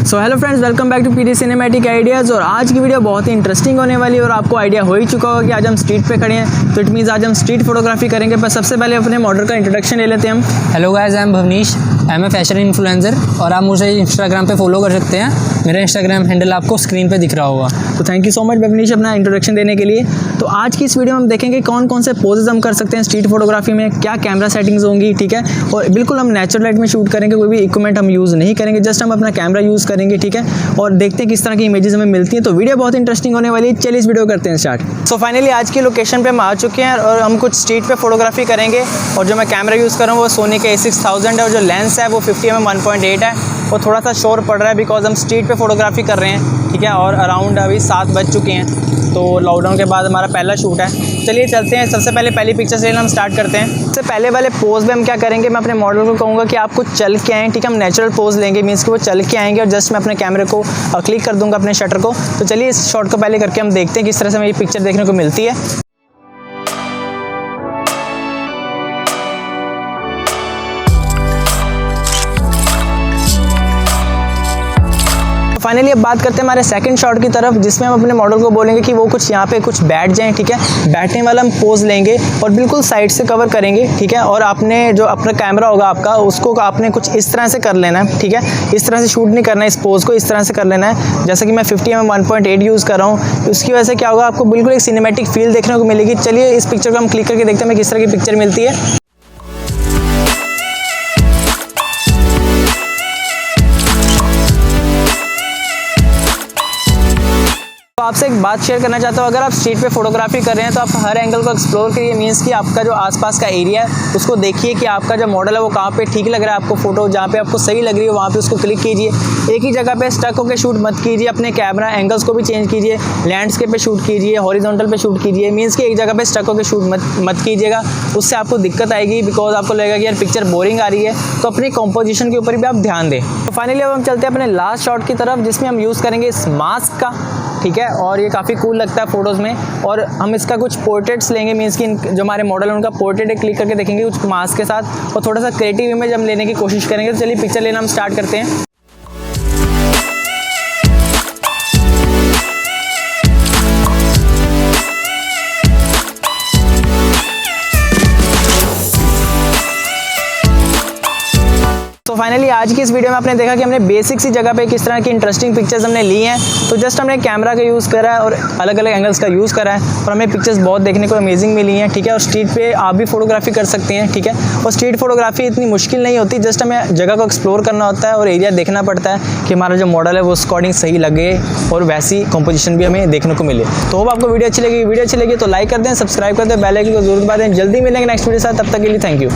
So hello friends, welcome back to PD cinematic ideas. और आज की वीडियो बहुत ही इंटरेस्टिंग होने वाली है और आपको आइडिया हो ही चुका होगा कि आज हम स्ट्रीट पे खड़े हैं, तो इट मीन्स आज हम स्ट्रीट फोटोग्राफी करेंगे। पर सबसे पहले अपने मॉडल का इंट्रोडक्शन ले लेते हैं हम। Hello guys, I am Bhavnish, I am a fashion influencer और आप मुझे इंस्टाग्राम पे फॉलो कर सकते हैं। मेरा इंस्टाग्राम हैंडल आपको स्क्रीन पे दिख रहा होगा। तो thank you so much Bhavnish अपना इंट्रोडक्शन देने के लिए। तो आज की इस वीडियो में हम देखेंगे कौन कौन से पोजेज हम कर सकते हैं स्ट्रीट फोटोग्राफी में, क्या कैमरा सेटिंग्स होंगी, ठीक है। और बिल्कुल हम नेचुरल लाइट में शूट करेंगे, कोई भी इक्विपमेंट हम यूज़ नहीं करेंगे, जस्ट हम अपना कैमरा यूज़ करेंगे, ठीक है। और देखते हैं किस तरह की इमेजेस हमें मिलती हैं। तो वीडियो बहुत इंटरेस्टिंग होने वाली है, चलिए इस वीडियो करते हैं स्टार्ट। सो फाइनली आज की लोकेशन पे हम आ चुके हैं और हम कुछ स्ट्रीट पे फोटोग्राफी करेंगे। और जो मैं कैमरा यूज़ कर रहा हूँ वो सोनी का A6000 है और जो लेंस है वो 50mm 1.8 है। वो थोड़ा सा शोर पड़ रहा है बिकॉज हम स्ट्रीट पे फोटोग्राफी कर रहे हैं, ठीक है। और अराउंड अभी 7 बज चुके हैं, तो लॉकडाउन के बाद हमारा पहला शूट है। चलिए चलते हैं, सबसे पहले पहली पिक्चर से हम स्टार्ट करते हैं। सबसे पहले वाले पोज में हम क्या करेंगे, मैं अपने मॉडल को कहूँगा कि आप कुछ चल के आएँ, ठीक है। हम नेचुरल पोज लेंगे, मीन्स कि वो चल के आएंगे और जस्ट मैं अपने कैमरे को क्लिक कर दूँगा अपने शटर को। तो चलिए इस शॉट को पहले करके हम देखते हैं किस तरह से मेरी पिक्चर देखने को मिलती है। फाइनली अब बात करते हैं हमारे सेकंड शॉट की तरफ, जिसमें हम अपने मॉडल को बोलेंगे कि वो कुछ यहाँ पे कुछ बैठ जाएं, ठीक है। बैठने वाला हम पोज लेंगे और बिल्कुल साइड से कवर करेंगे, ठीक है। और आपने जो अपना कैमरा होगा आपका, उसको आपने कुछ इस तरह से कर लेना है, ठीक है। इस तरह से शूट नहीं करना है, इस पोज को इस तरह से कर लेना है। जैसे कि मैं 50mm 1.8 यूज़ कर रहा हूँ, उसकी वजह से क्या होगा, आपको बिल्कुल एक सिनेमैटिक फील देखने को मिलेगी। चलिए इस पिक्चर को हम क्लिक करके देखते हैं हमें किस तरह की पिक्चर मिलती है। तो आपसे एक बात शेयर करना चाहता हूँ, अगर आप स्ट्रीट पे फोटोग्राफी कर रहे हैं तो आप हर एंगल को एक्सप्लोर करिए, मीन्स कि आपका जो आसपास का एरिया है उसको देखिए कि आपका जो मॉडल है वो कहाँ पे ठीक लग रहा है आपको फोटो, जहाँ पे आपको सही लग रही है वहाँ पे उसको क्लिक कीजिए। एक ही जगह पे स्टक होकर शूट मत कीजिए, अपने कैमरा एंगल्स को भी चेंज कीजिए, लैंडस्केप पे शूट कीजिए, हॉरिजॉन्टल पे शूट कीजिए, मीन्स कि एक जगह पे स्टक होकर शूट मत कीजिएगा, उससे आपको दिक्कत आएगी बिकॉज आपको लगेगा कि यार पिक्चर बोरिंग आ रही है। तो अपनी कॉम्पोजिशन के ऊपर भी आप ध्यान दें। तो फाइनली अब हम चलते हैं अपने लास्ट शॉट की तरफ, जिसमें हम यूज़ करेंगे इस मास्क का, ठीक है। और ये काफ़ी कूल लगता है फोटोज़ में। और हम इसका कुछ पोर्ट्रेट्स लेंगे, मीन्स कि जो हमारे मॉडल है उनका पोर्ट्रेट क्लिक करके देखेंगे कुछ मास्क के साथ, और थोड़ा सा क्रिएटिव इमेज हम लेने की कोशिश करेंगे। तो चलिए पिक्चर लेना हम स्टार्ट करते हैं। तो फाइनली आज की इस वीडियो में आपने देखा कि हमने बेसिक सी जगह पे किस तरह की इंटरेस्टिंग पिक्चर्स हमने ली हैं। तो जस्ट हमने कैमरा का यूज़ करा है और अलग अलग एंगल्स का यूज़ करा है और हमें पिक्चर्स बहुत देखने को अमेजिंग मिली हैं, ठीक है। और स्ट्रीट पे आप भी फोटोग्राफी कर सकते हैं, ठीक है। और स्ट्रीट फोटोग्राफी इतनी मुश्किल नहीं होती, जस्ट हमें जगह को एक्सप्लोर करना होता है और एरिया देखना पड़ता है कि हमारा जो मॉडल है वो उस अकॉर्डिंग सही लगे और वैसी कॉम्पोजिशन भी हमें देखने को मिले। तो होप आपको वीडियो अच्छी लगी तो लाइक कर दें, सब्सक्राइब कर दें, बेल आइकन को जरूर दबा दें। जल्दी मिलेंगे नेक्स्ट वीडियो के साथ, तब तक के लिए थैंक यू।